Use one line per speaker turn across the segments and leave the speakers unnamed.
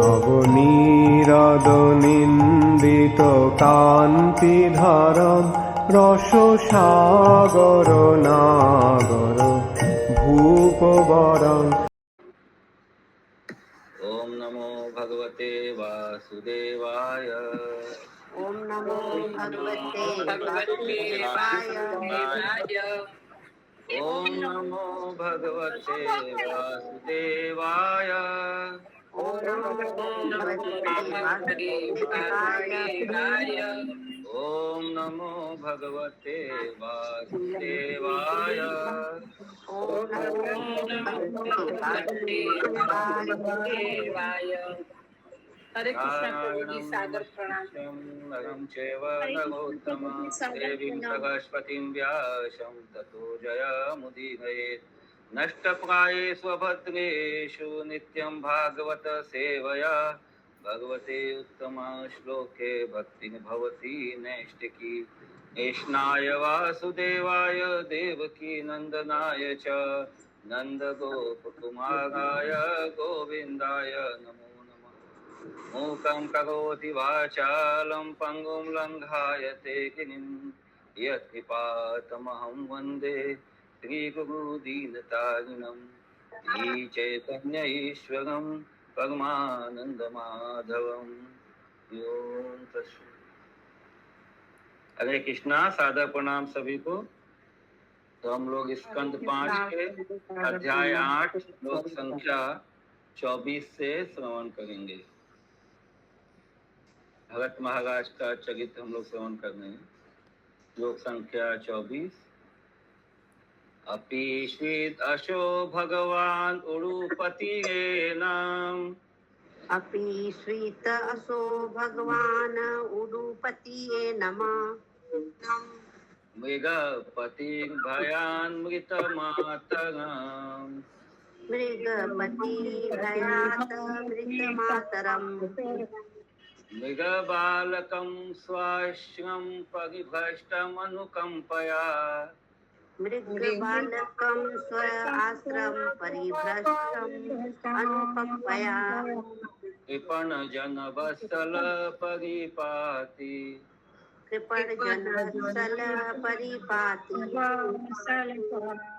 নবনীরদনিন্দিত কান্তিধারম রসসাগর নাগর ভূপবরং।
ओम नमो भगवते वासुदेवाय।
ओम नमो भगवते वासुदेवाय।
ओम नमो भगवते वासुदेवाय।
ओम नमो भगवते वासुदेवाय।
ओम नमो भगवते वासुदेवाय।
ओम नमो भगवते वासुदेवाय। हरे कृष्णा प्रभु जी, सादर प्रणाम।
नरं चैव नरोत्तमं देवीं सरस्वतीं व्यासं ततो जयमुदीरयेत्। नष्टप्रायेषु भद्रेषु नित्यं भागवत सेवया भगवते उत्तमा श्लोके भक्तिं भवति नैष्टिकी। कृष्णाय वासुदेवाय देवकी नंदनाय च नन्दगोपकुमाराय गोविन्दाय नमो नमः। मूकं करोति वाचालं पङ्गुं लङ्घायते गिरिं यत्कृपातमहं वन्दे श्रीगुरुदीनतारिणं। श्रीचैतन्य ईश्वरं परमानन्दमाधवं। ओम तत्सत्। हरे कृष्णा, सादर प्रणाम सभी को। तो हम लोग स्कंद 5 के अध्याय 8 श्लोक संख्या 24 से श्रवण करेंगे। भरत महाराज का चरित्र हम लोग श्रवण करने हैं। श्लोक संख्या 24। अपि स्वीत अशो भगवान उडुपतिरेनाम।
अपि श्रीत असो भगवान उडुपतिये नमः।
मृगपति भयान्मृतमातरम्।
मृगपति भयात मृतमातरम्।
मृगबालकं स्वाश्रम परिभ्रष्टमनुकम्पया।
मृगबालकं स्व आश्रम परिभ्रष्टम् अनुकम्पया।
कृपणजनवत्सल परिपाति।
कृपणजनवत्सल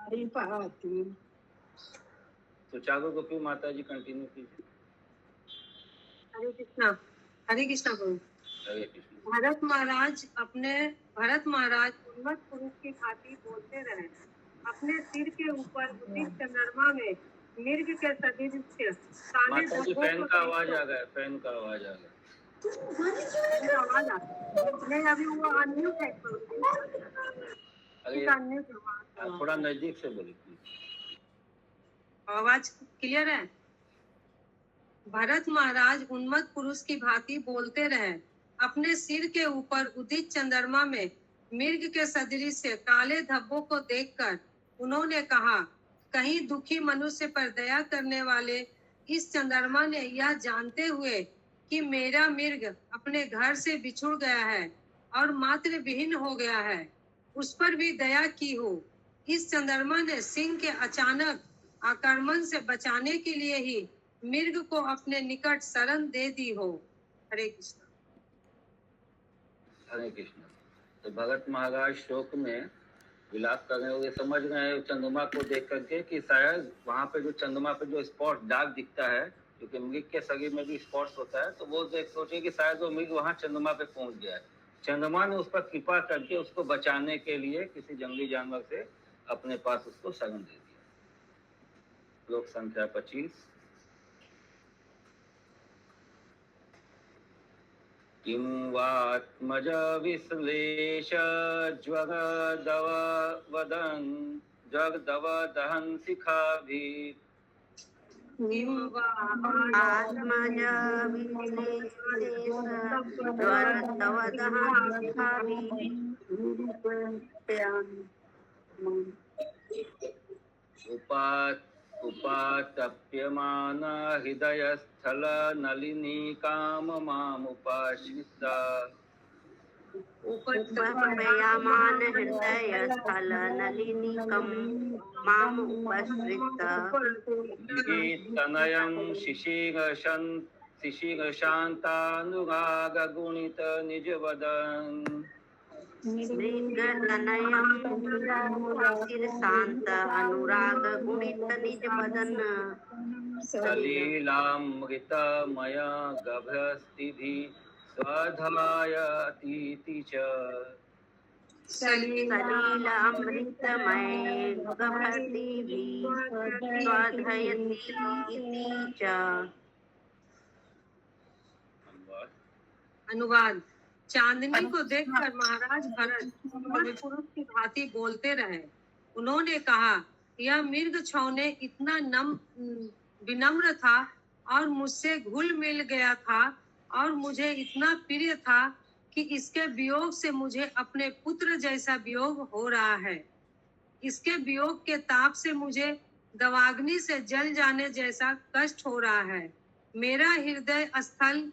परिपाति।
तो चागो गोपी माता जी कंटिन्यू कीजिए।
हरे कृष्णा। हरे कृष्णा प्रभु।
हरे कृष्ण।
भरत महाराज उन्मत्त पुरुष की भांति बोलते रहे। अपने सिर के ऊपर उदित चंद्रमा में मृग के सदृश काले
माता जी फैन का आवाज आ गया, फैन का आवाज आ गया।
आवाज आ नहीं, अभी वो अनम्यूट है।
थोड़ा नजदीक से बोलिए।
आवाज क्लियर है। भरत महाराज उन्मत्त पुरुष की भांति बोलते रहे। अपने सिर के ऊपर उदित चंद्रमा में मृग के सदृश काले धब्बों को देखकर उन्होंने कहा, कहीं दुखी मनुष्य पर दया करने वाले इस चंद्रमा ने यह जानते हुए कि मेरा मृग अपने घर से बिछुड़ गया है और मात्र विहीन हो गया है, उस पर भी दया की हो। इस चंद्रमा ने सिंह के अचानक आक्रमण से बचाने के लिए ही मृग को अपने निकट शरण दे दी हो। हरे कृष्ण।
हरे कृष्ण। तो भगत महाराज शोक में विलाप कर रहे हो, ये समझ रहे हैं चंद्रमा को देख करके कि शायद वहां पे जो चंद्रमा पे जो स्पॉट दाग दिखता है, क्योंकि मृग के शरीर में भी स्पॉट्स होता है, तो वो देख सोचे कि शायद वो मृग वहां चंद्रमा पे पहुंच गया है। चंद्रमा ने उस पर कृपा करके उसको बचाने के लिए किसी जंगली जानवर से अपने पास उसको शरण दे दिया। श्लोक संख्या 25। किं वात्मज विश्लेष ज्वगदवदहन शिखाभि।
आत्मज विश्लेष ज्वगदवदहन शिखाभि।
उपातप्यमान हृदयस्थल नलिनी काम मामुपाश्रिता।
उपयामान हृदयस्थल नलिनीकं मामुपश्रिता।
तनयं शिशिरसन् शिशिर शांतानुराग गुणित निज वदन
मृग तनयम शिशिर शांत अनुराग गुणित निज मदन
सलीलामृतमय गभस्तिभि स्वधायतीति च
सलील अमृतमय गभर्ति स्वाधयति इति च।
अनुवाद। चांदनी को देखकर महाराज भरत पुरुष की भांति बोलते रहे। उन्होंने कहा, यह मृग छौने इतना विनम्र था और मुझसे घुल मिल गया था और मुझे इतना प्रिय था कि इसके वियोग से मुझे अपने पुत्र जैसा वियोग हो रहा है। इसके वियोग के ताप से मुझे दवाग्नि से जल जाने जैसा कष्ट हो रहा है। मेरा हृदय स्थल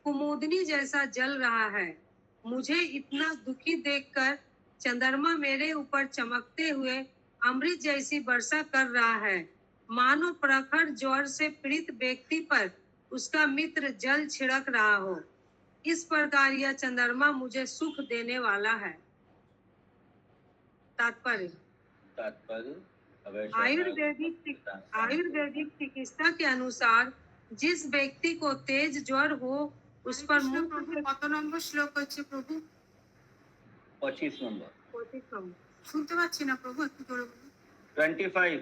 कुमुदनी जैसा जल रहा है। मुझे इतना दुखी देखकर चंद्रमा मेरे ऊपर चमकते हुए अमृत जैसी वर्षा कर रहा है, मानो प्रखर ज्वर से पीड़ित व्यक्ति पर उसका मित्र जल छिड़क रहा हो। इस प्रकार यह चंद्रमा मुझे सुख देने वाला है। तात्पर्य। आयुर्वेदिक चिकित्सा के अनुसार जिस व्यक्ति को तेज ज्वर हो उस पर
কত নম্বর শ্লোক হচ্ছে প্রভু?
25 नंबर।
25 নম্বর
শুনতে পাচ্ছি না প্রভু, একটু জোরে বলুন।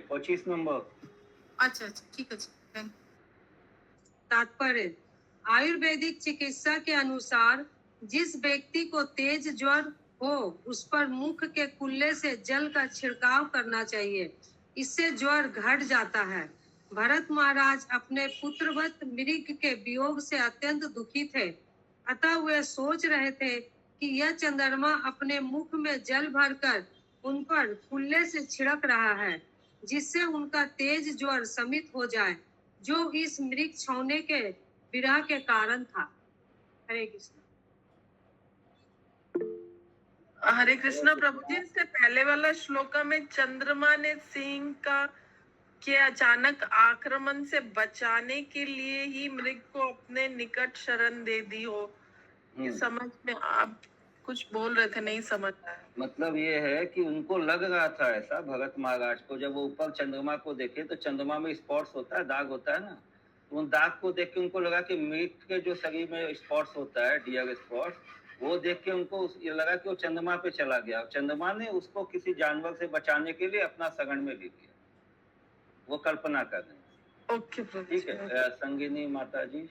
25 नंबर।
আচ্ছা আচ্ছা, ঠিক আছে, থ্যাংক ইউ।
तात्पर्य। आयुर्वेदिक चिकित्सा के अनुसार जिस व्यक्ति को तेज ज्वर हो उस पर मुख के कुल्ले से जल का छिड़काव करना चाहिए। इससे ज्वर घट जाता है। भरत महाराज अपने पुत्रवत मृग के वियोग से अत्यंत दुखी थे। अतः वे सोच रहे थे कि यह चंद्रमा अपने मुख में जल भरकर उन पर कुल्ले से छिड़क रहा है, जिससे उनका तेज ज्वर शमित हो जाए, जो इस मृग छौने के विरह के कारण था। हरे कृष्ण।
हरे कृष्णा प्रभु जी, इससे पहले वाला श्लोका में चंद्रमा ने सिंह का के अचानक आक्रमण से बचाने के लिए ही मृग को अपने निकट शरण दे दी हो। ये समझ में आप कुछ बोल रहे थे, नहीं समझ आया।
मतलब ये है कि उनको लग रहा था ऐसा भरत महाराज को, जब वो ऊपर चंद्रमा को देखे तो चंद्रमा में स्पॉट्स होता है, दाग होता है ना, तो उन दाग को देख के उनको लगा कि मृग के जो शरीर में स्पॉट्स होता है, डियर स्पॉट्स, वो देख के उनको ये लगा कि वो चंद्रमा पे चला गया। चंद्रमा ने उसको किसी जानवर से बचाने के लिए अपना शरण में ले लिया। वो कल्पना कर रहे हैं।
ओके प्रभु,
ठीक है। संगिनी माता जी।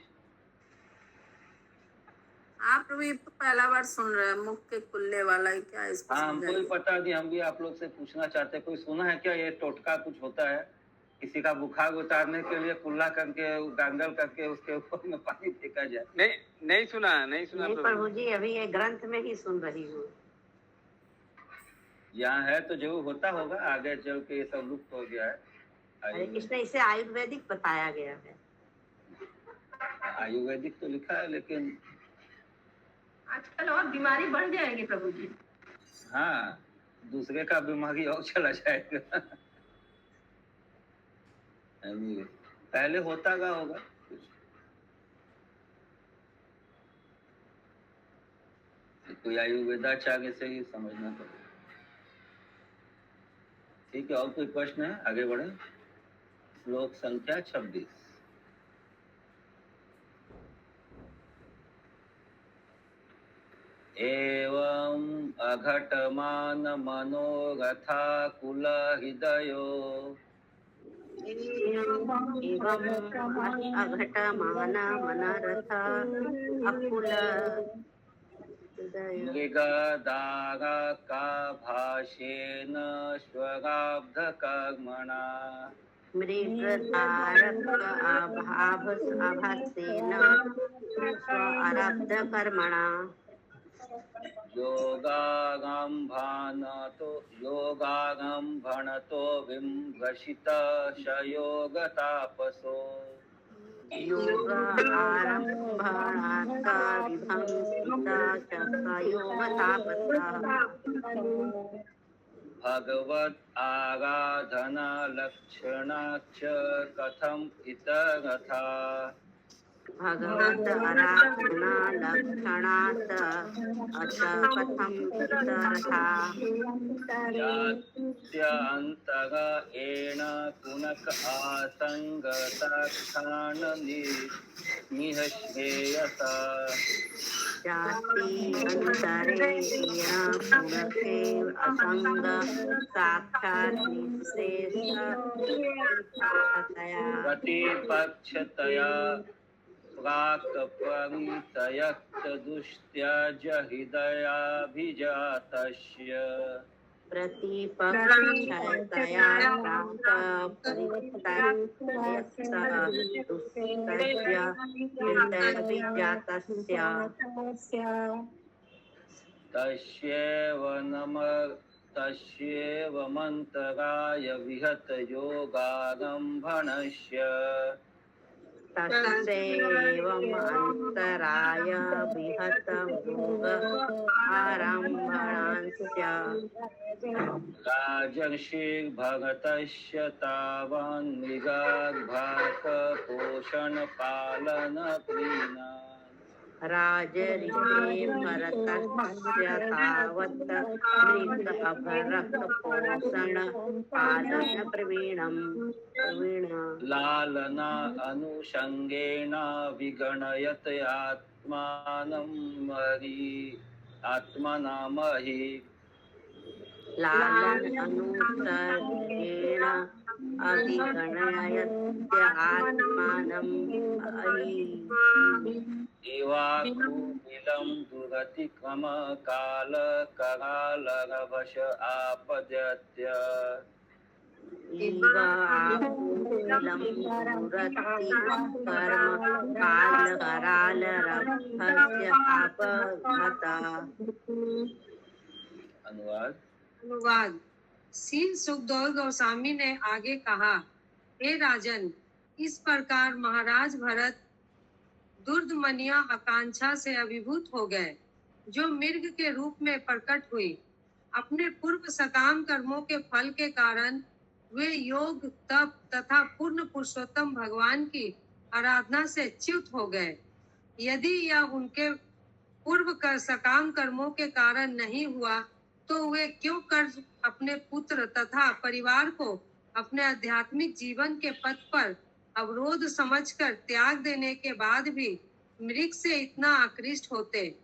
आप भी तो पहला बार सुन रहे हैं, मुख के कुल्ले वाला ही क्या इसको?
हाँ, हमको भी पता नहीं, हम भी आप लोग से पूछना चाहते हैं, कोई सुना है क्या ये टोटका कुछ होता है? किसी का बुखार उतारने के लिए कुल्ला करके गांगल करके उसके ऊपर में पानी फेंका जाए?
नहीं सुना
नहीं प्रभु जी, अभी ये ग्रंथ में ही सुन रही हूँ।
यहाँ है तो जरूर होता होगा, आगे चल के ये सब लुप्त हो गया है।
हरे कृष्ण, इसे आयुर्वेदिक बताया गया है।
आयुर्वेदिक तो लिखा है, लेकिन
आजकल और बीमारी बढ़ जाएगी प्रभु जी।
हाँ, दूसरे का बीमारी और चला जाएगा। पहले होता का होगा कुछ। कोई आयुर्वेदाचार्य से ही समझना पड़ेगा। ठीक है, और कोई प्रश्न है? आगे बढ़े। श्लोक संख्या 26। एवं अघटमान मनोरथा कुल हृदयो
अघटमान मनोरथ अकुल
मृगदागा भाषेन स्वगाब्ध कर्मणा
मृगधारक आभासेन स्वारब्ध कर्मणा
योगागम्भणतो विम्भसित शयोगतापसो भगवत् आराधना लक्षणाच्च कथम इतरथा
भगवत आराधना लक्षणात् अत कथम इतरथा
जात्यान्तग एण कुनक आसंगताक्षाण निःश्रेयसा
जाति अंतरे येन पुनके असंग साक्षात् निःश्रेयसतया
प्रतिपक्षतया प्राक्परितयक्तदुष्ट्याज हृदयाभिजातस्य
प्रतिपक्षतया प्राक्परितयक्तदुष्टस्य हृदयाभिजातस्य
तस्यैवमन्तराय विहत योगारम्भणस्य
तस्यैवमन्तराय विहत योग आरम्भणास्य
राजर्षिर्भगतस्य तावान् मृगाग्भाकपोषणपालनप्रीणान्
राजऋषे भरतस्य तावत् मृग अभरक पोषण पालन प्रवीण
लालना अनुषंगेण विगणयत आत्मनामहि
लालन अनुसर्गेण अभिगणयत्य आत्मानं
एवाकुमिलं दुरतिक्रम काल करालरभश आपद्यत्य
इव आकुलं दुरति कर्म काल करालरभस्य आपघत
अनुवाद। श्री सुखदेव गोस्वामी ने आगे कहा, हे राजन, इस प्रकार महाराज भरत दुर्दमनीय आकांक्षा से अभिभूत हो गए, जो मृग के रूप में प्रकट हुई। अपने पूर्व सकाम कर्मों के फल के कारण वे योग, तप तथा पूर्ण पुरुषोत्तम भगवान की आराधना से च्युत हो गए। यदि यह उनके पूर्व सकाम कर्मों के कारण नहीं हुआ, तो वे क्यों कर अपने पुत्र तथा परिवार को अपने आध्यात्मिक जीवन के पथ पर अवरोध समझकर त्याग देने के बाद भी मृग से इतना आकृष्ट होते?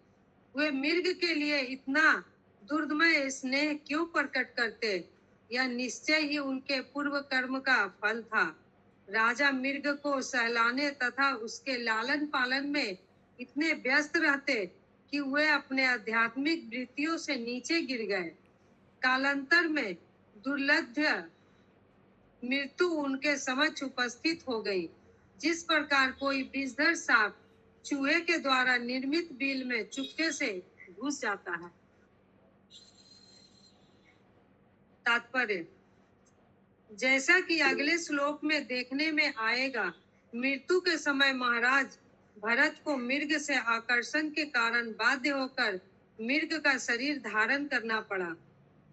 वे मृग के लिए इतना दुर्दमय स्नेह क्यों प्रकट करते? यह निश्चय ही उनके पूर्व कर्म का फल था। राजा मृग को सहलाने तथा उसके लालन पालन में इतने व्यस्त रहते कि वे अपने आध्यात्मिक वृत्तियों से नीचे गिर गए। कालांतर में दुर्लभ मृत्यु उनके समक्ष उपस्थित हो गई। जिस प्रकार कोई विषधर सांप चूहे के द्वारा निर्मित बिल में चुपके से घुस जाता है। तात्पर्य, जैसा कि अगले श्लोक में देखने में आएगा, मृत्यु के समय महाराज भरत को मृग से आकर्षण के कारण बाध्य होकर मृग का शरीर धारण करना पड़ा।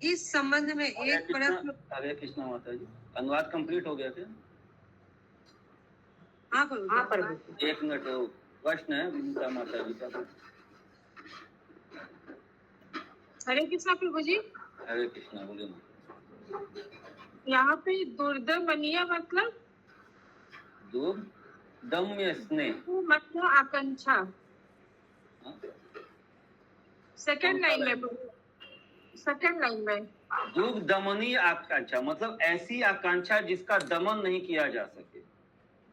इस संबंध में एक प्रश्न।
हरे कृष्णा माता जी, अनुवाद कंप्लीट हो गया क्या?
हाँ प्रभु।
एक मिनट, प्रश्न है विनीता माता जी का।
हरे कृष्णा प्रभु जी।
हरे कृष्णा, बोलिए।
यहाँ पे दुर्दमनीय मतलब
दम्य स्नेह
मतलब आकांक्षा। सेकंड लाइन में
दुर्दमनीय आकांक्षा मतलब ऐसी आकांक्षा जिसका दमन नहीं किया जा सके।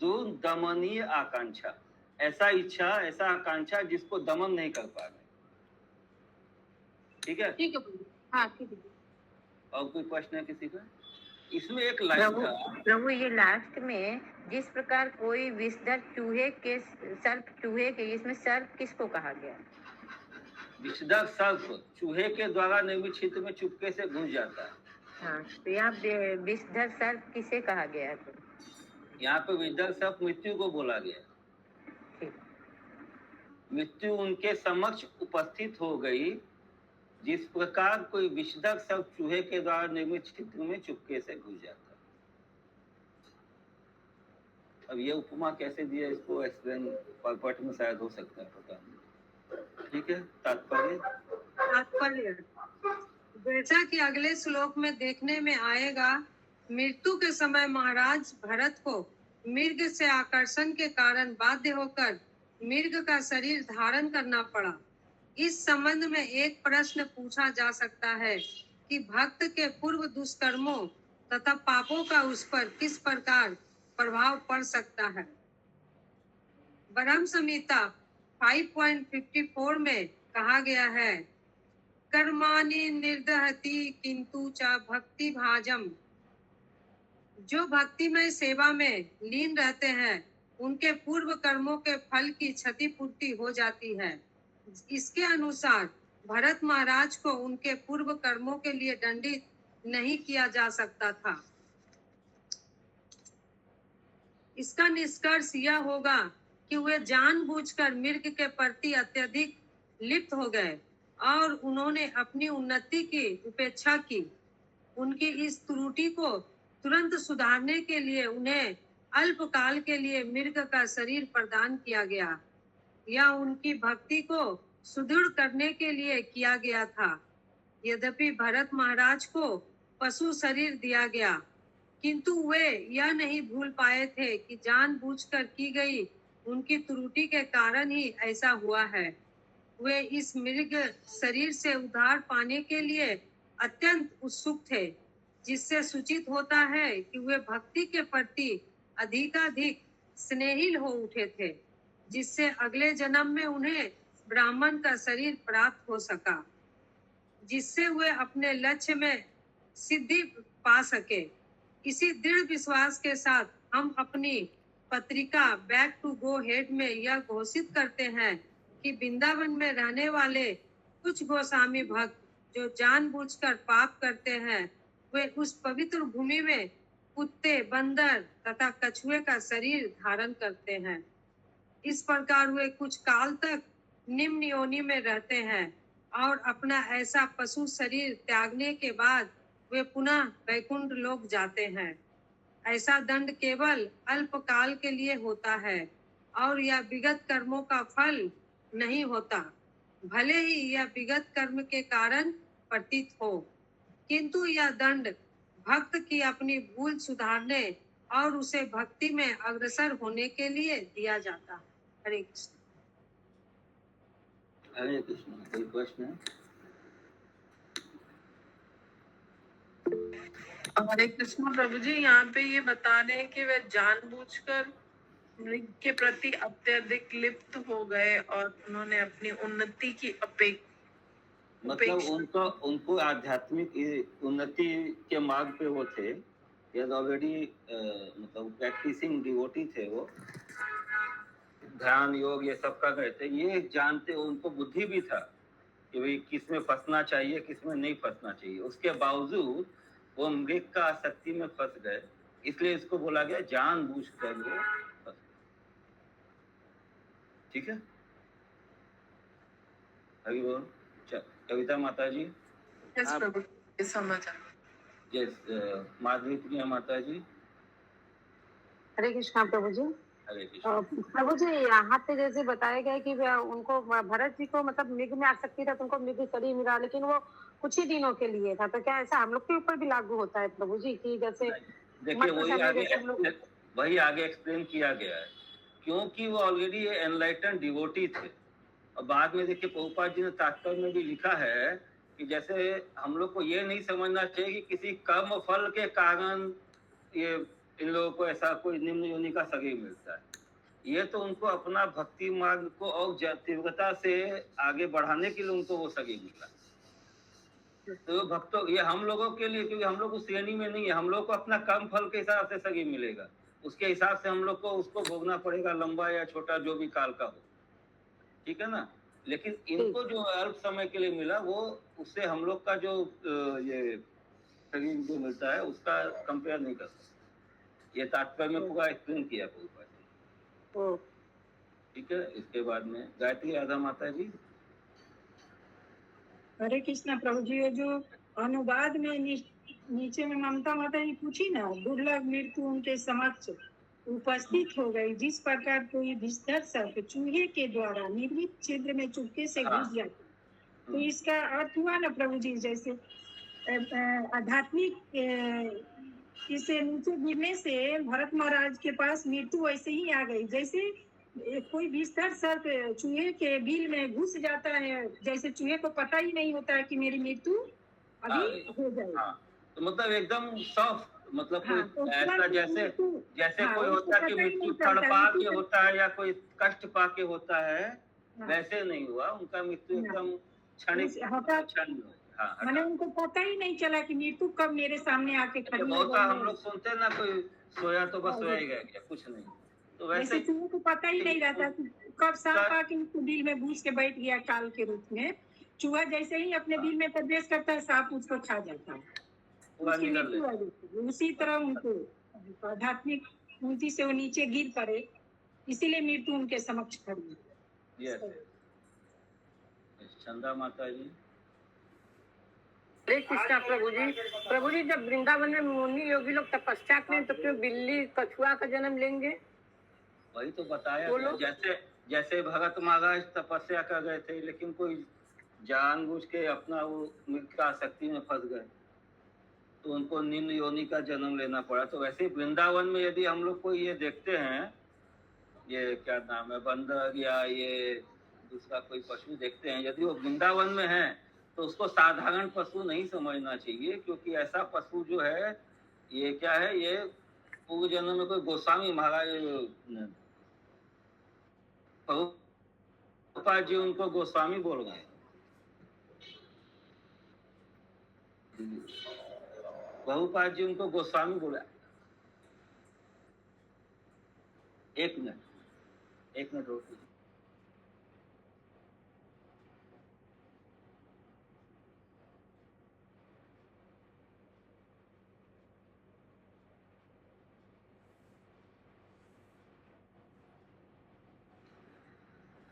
दुर्दमनीय आकांक्षा, ऐसा इच्छा, ऐसा आकांक्षा जिसको दमन नहीं कर पा रहे। ठीक है,
ठीक है हाँ ठीक है।
और कोई प्रश्न है किसी का? इसमें एक लाइन था
प्रभु, ये लास्ट में जिस प्रकार कोई विषधर चूहे के इसमें सर्प किसको कहा गया?
विषधर सर्प चूहे के द्वारा निर्मित क्षेत्र में चुपके से घुस जाता है।
हाँ, तो यहाँ विषधर सर्प किसे कहा गया है?
यहाँ पे विषधर सर्प मृत्यु को बोला गया। मृत्यु उनके समक्ष उपस्थित हो गई जिस प्रकार कोई विषधर सर्प चूहे के द्वारा निर्मित क्षेत्र में चुपके से घुस जाता है। अब ये उपमा कैसे दिया, इसको एक्सप्लेन पॉइंट में शायद हो सकता है, पता नहीं। ठीक है, तात्पर्य
जैसा कि अगले श्लोक में देखने में आएगा, मृत्यु के समय महाराज भरत को मृग से आकर्षण के कारण बाध्य होकर मृग का शरीर धारण करना पड़ा। इस संबंध में एक प्रश्न पूछा जा सकता है कि भक्त के पूर्व दुष्कर्मों तथा पापों का उस पर किस प्रकार प्रभाव पड़ सकता है। ब्रह्म संहिता 5.54 में कहा गया है, कर्माणि निर्दहति किंतु च भक्ति भाजम। जो भक्तिमय सेवा में लीन रहते हैं उनके पूर्व कर्मों के फल की क्षतिपूर्ति हो जाती है। इसके अनुसार भरत महाराज को उनके पूर्व कर्मों के लिए दंडित नहीं किया जा सकता था। इसका निष्कर्ष यह होगा कि वे जानबूझकर मृग के प्रति अत्यधिक लिप्त हो गए और उन्होंने अपनी उन्नति की उपेक्षा की। उनकी इस त्रुटि को तुरंत सुधारने के लिए उन्हें अल्पकाल के लिए मृग का शरीर प्रदान किया गया। यह उनकी भक्ति को सुदृढ़ करने के लिए किया गया था। यद्यपि भरत महाराज को पशु शरीर दिया गया, किंतु वे यह नहीं भूल पाए थे कि जानबूझकर की गई उनकी त्रुटि के कारण ही ऐसा हुआ है। वे इस मृग शरीर से उद्धार पाने के लिए अत्यंत उत्सुक थे, जिससे सूचित होता है कि वे भक्ति के प्रति अधिकाधिक स्नेहिल हो उठे थे, जिससे अगले जन्म में उन्हें ब्राह्मण का शरीर प्राप्त हो सका, जिससे वे अपने लक्ष्य में सिद्धि पा सके। इसी दृढ़ विश्वास के साथ हम अपनी पत्रिका बैक टू गो हेड में यह घोषित करते हैं कि वृंदावन में रहने वाले कुछ गोस्वामी भक्त जो जानबूझकर पाप करते हैं, वे उस पवित्र भूमि में कुत्ते, बंदर तथा कछुए का शरीर धारण करते हैं। इस प्रकार वे कुछ काल तक निम्न योनि में रहते हैं और अपना ऐसा पशु शरीर त्यागने के बाद वे पुनः वैकुंठ लोक जाते हैं। ऐसा दंड केवल अल्पकाल के लिए होता है और यह विगत कर्मों का फल नहीं होता, भले ही यह विगत कर्म के कारण प्रतीत हो, किंतु यह दंड भक्त की अपनी भूल सुधारने और उसे भक्ति में अग्रसर होने के लिए दिया जाता है। हरे कृष्ण।
हरे कृष्ण। कोई प्रश्न है?
हरे कृष्ण प्रभु जी, यहाँ पे ये बता रहे हैं कि वे जानबूझकर मृग के प्रति अत्यधिक लिप्त हो गए और उन्होंने अपनी उन्नति की
मतलब उनको आध्यात्मिक उन्नति के मार्ग पे वो थे, ऑलरेडी मतलब प्रैक्टिसिंग डिवोटी थे, वो ध्यान योग ये सब कर रहे थे। ये जानते, उनको बुद्धि भी था कि भाई किस में फंसना चाहिए, किस में नहीं फंसना चाहिए। उसके बावजूद वो मृग का आसक्ति में फंस गए, इसलिए इसको बोला गया जानबूझकर वो फंस गए। ठीक है, हरि बोल। कविता माता जी।
यस प्रभु, समझ आ।
यस, माधवी प्रिया माता जी।
हरे कृष्णा प्रभु जी।
हरे कृष्ण
प्रभु जी, यहाँ पे जैसे बताया गया कि उनको भरत जी को मतलब मृग में आसक्ति था, तो उनको मृग शरीर मिला, लेकिन वो कुछ ही दिनों के लिए था। तो क्या ऐसा हम लोग के ऊपर भी लागू होता है प्रभु जी कि जैसे
देखिए वही आगे एक्सप्लेन किया गया है, क्योंकि वो ऑलरेडी एनलाइटन डिवोटी थे। और बाद में देखिए प्रभुपाद जी ने तात्पर्य में भी लिखा है कि जैसे हम लोग को ये नहीं समझना चाहिए कि किसी कर्म फल के कारण ये इन लोगों को ऐसा कोई निम्न योनि का शरीर मिलता है। ये तो उनको अपना भक्ति मार्ग को और तीव्रता से आगे बढ़ाने के लिए उनको वो शरीर मिला। तो भक्तों, ये हम लोगों के लिए, क्योंकि हम लोग उस श्रेणी में नहीं है, हम लोग को अपना कर्म फल के हिसाब से शरीर मिलेगा, उसके हिसाब से हम लोग को उसको भोगना पड़ेगा, लंबा या छोटा जो भी काल का हो। ठीक है ना। लेकिन इनको जो अल्प समय के लिए मिला, वो उससे हम लोग का जो ये शरीर जो मिलता है उसका कंपेयर नहीं कर सकते। ये तात्पर्य में पूरा एक्सप्लेन किया प्रभुपाद। ठीक है, इसके बाद में गायत्री राधा माता जी।
हरे कृष्णा प्रभु जी, ये जो अनुवाद में नीचे में ममता माता जी पूछी ना, दुर्लभ मृत्यु उनके समक्ष,
उपस्थित हो गई, जिस प्रकार कोई विस्तर सर्प चूहे के द्वारा निर्मित छिद्र में चुपके से घुस जाता। तो इसका अर्थ हुआ ना प्रभु जी, जैसे आध्यात्मिक इसे नीचे गिरने से भरत महाराज के पास मृत्यु वैसे ही आ गई, जैसे कोई विस्तर सर्प चूहे के बिल में घुस जाता है, जैसे चूहे को पता ही नहीं होता है कि मेरी मृत्यु अभी हो जाएगी।
तो मतलब एकदम सॉफ्ट, मतलब कोई
तो
ऐसा जैसे कोई होता है कि मृत्यु तड़पा के होता है या कोई कष्ट पा के होता है, वैसे नहीं हुआ उनका मृत्यु, एकदम क्षणिक
मैंने उनको पता ही नहीं चला कि मृत्यु कब मेरे सामने आके खड़ी हो
बहुत हम लोग सुनते हैं ना, कोई सोया तो बस सोया ही गया, कुछ नहीं। तो वैसे
चूहे को पता ही नहीं रहता कि कब सांप आके उसके बिल में घुस के बैठ गया काल के रूप में। चूहा जैसे ही अपने बिल में प्रवेश करता है, सांप उसको खा जाता है, उसकी मृत्यु हो जाती है। उसी तरह उनको आध्यात्मिक उन्नति से वो नीचे गिर पड़े, इसीलिए मृत्यु उनके समक्ष खड़ी है।
चंदा माता जी।
हरे कृष्णा प्रभु जी। प्रभु जी, जब वृंदावन में मुनि योगी लोग तपस्या करें तो क्यों बिल्ली कछुआ का जन्म लेंगे?
वही तो बताया गया, जैसे भगत महाराज तपस्या कर गए थे, लेकिन कोई जानबूझ के अपना वो मृग का आसक्ति में फंस गए, तो उनको निम्न योनि का जन्म लेना पड़ा। तो वैसे ही वृंदावन में यदि हम लोग को ये देखते हैं, ये क्या नाम है, बंदर या ये दूसरा कोई पशु देखते हैं, यदि वो वृंदावन में है तो उसको साधारण पशु नहीं समझना चाहिए, क्योंकि ऐसा पशु जो है, ये क्या है, ये पूर्व जन्म में कोई गोस्वामी महाराज प्रभुपाद जी उनको गोस्वामी बोल गए। प्रभुपाद जी उनको गोस्वामी बोला। एक मिनट रोक।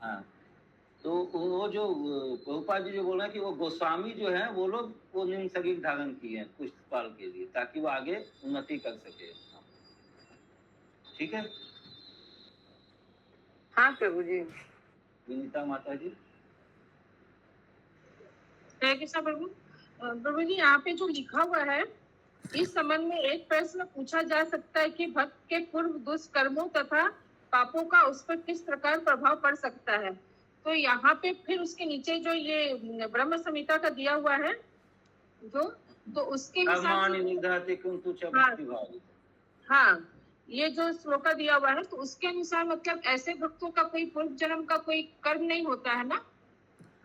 हाँ, तो वो जो प्रभुपाद जी जो बोल रहे हैं कि वो गोस्वामी जो है, वो लोग वो निम्न शरीर धारण किए हैं कुछ काल के लिए, ताकि वो आगे उन्नति कर सके। ठीक है।
हाँ प्रभु जी।
विनीता माता जी।
प्रभु प्रभु जी, यहाँ पे जो लिखा हुआ है, इस संबंध में एक प्रश्न पूछा जा सकता है कि भक्त के पूर्व दुष्कर्मों तथा पापों का उस पर किस प्रकार प्रभाव पड़ सकता है। तो यहाँ पे फिर उसके नीचे जो ये ब्रह्म संहिता का दिया हुआ है जो, तो उसके हाँ, ये जो श्लोका दिया हुआ है, तो उसके अनुसार मतलब ऐसे भक्तों का कोई पूर्व जन्म का कोई कर्म नहीं होता है ना?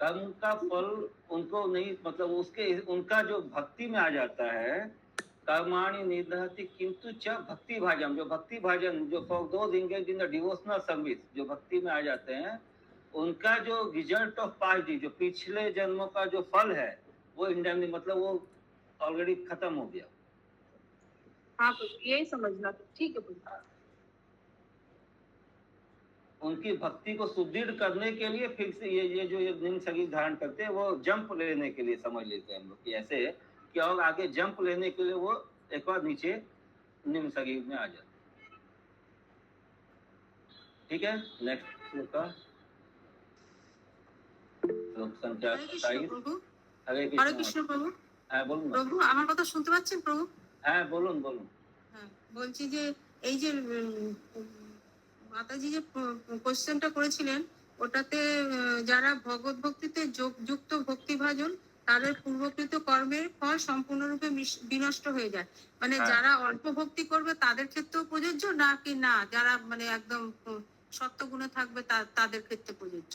कर्म का फल उनको नहीं, मतलब उसके उनका जो भक्ति में आ जाता है, कर्माणि निदहति किंतु च भक्ति भाजन, जो भक्ति भाजन, जो for those engaged in the devotional service, जो भक्ति में आ जाते हैं, उनका जो रिजल्ट ऑफ पास्ट डे, जो पिछले जन्मों का जो फल है, वो इंडियन, मतलब वो ऑलरेडी खत्म हो गया।
हाँ, तो यही समझना, ठीक है।
उनकी भक्ति को सुदृढ़ करने के लिए फिर से ये जो निम्न शरीर धारण करते हैं, वो जंप लेने के लिए समझ लेते हैं हम लोग कि ऐसे कि और आगे जंप लेने के लिए वो एक बार नीचे निम्न शरीर में आ जाते। ठीक है, नेक्स्ट श्लोका संख्या 27।
हरे कृष्ण प्रभु।
হ্যাঁ বলুন
প্রভু, আমার কথা শুনতে পাচ্ছেন প্রভু?
হ্যাঁ বলুন বলুন।
হ্যাঁ, বলছি যে এই যে মাতাজি যে কোশ্চেনটা করেছিলেন, ওটাতে যারা ভগবত ভক্তিতে যুক্ত ভক্তি ভাজন, তাদের পূর্বকৃত কর্মের ফল সম্পূর্ণরূপে বিনষ্ট হয়ে যায়, মানে যারা অল্প ভক্তি করবে তাদের ক্ষেত্রেও প্রযোজ্য নাকি না যারা মানে একদম সত্যগুণে থাকবে তাদের ক্ষেত্রে প্রযোজ্য?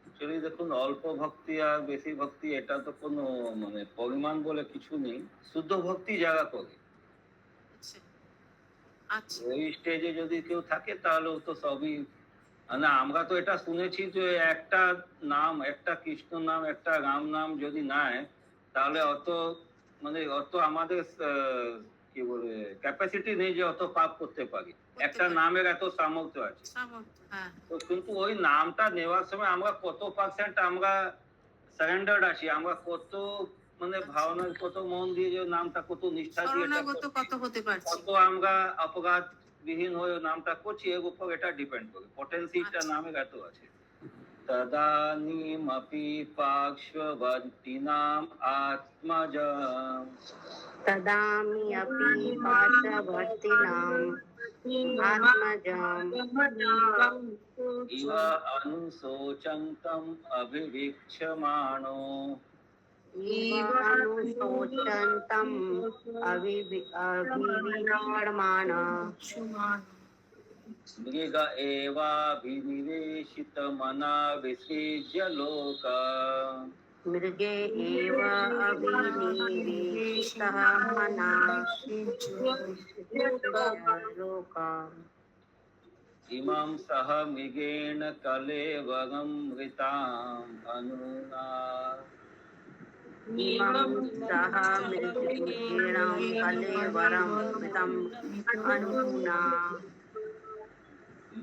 অ্যাকচুয়ালি দেখুন, অল্প ভক্তি আর বেশি ভক্তি এটা তো কোনো মানে পরিমাণ বলে কিছু নেই, শুদ্ধ ভক্তি যারা করে ওই স্টেজে যদি কেউ থাকে তাহলে ও তো সবই না। আমরা তো এটা শুনেছি যে একটা নাম, একটা কৃষ্ণ নাম, একটা রাম নাম যদি নাই, তাহলে অত মানে অত আমাদের কি বলে ক্যাপাসিটি নেই যে অত পাপ করতে পারি। একটা নামের এত সামর্থ্য আছে, তো কিন্তু ওই নামটা নেওয়ার সময় আমরা কত পার্সেন্ট আমরা সারেন্ডার্ড আছি, আমরা কত মানে ভাবনার কত মন দিয়ে যে নামটা কত নিষ্ঠা দিয়ে
কত হতে পারছে,
কত আমরা অপরাধ विहीन हो नामटा कोची एगो पर एटा डिपेंड करे पोटेंसीटा नामे गातो আছে तदानीमपि पार्श्ववर्तीनाम् आत्मजम्
तदामि अपि पार्श्ववर्तीनाम् आत्मजम्
इव अनुशोचन्तम् अभिवीक्ष्यमाणो
अनुशोचन्तम् अभिवीक्ष्यमाणः
मृग एवाभिनिवेशितमना विसृज्य लोका
मृगे एव अभिनिवेशितः मनः लोका
इमं सह मृगेण कलेवरं मृताम् अनुना
इमं सह मृगेण कलेवरं मृतम् अनुना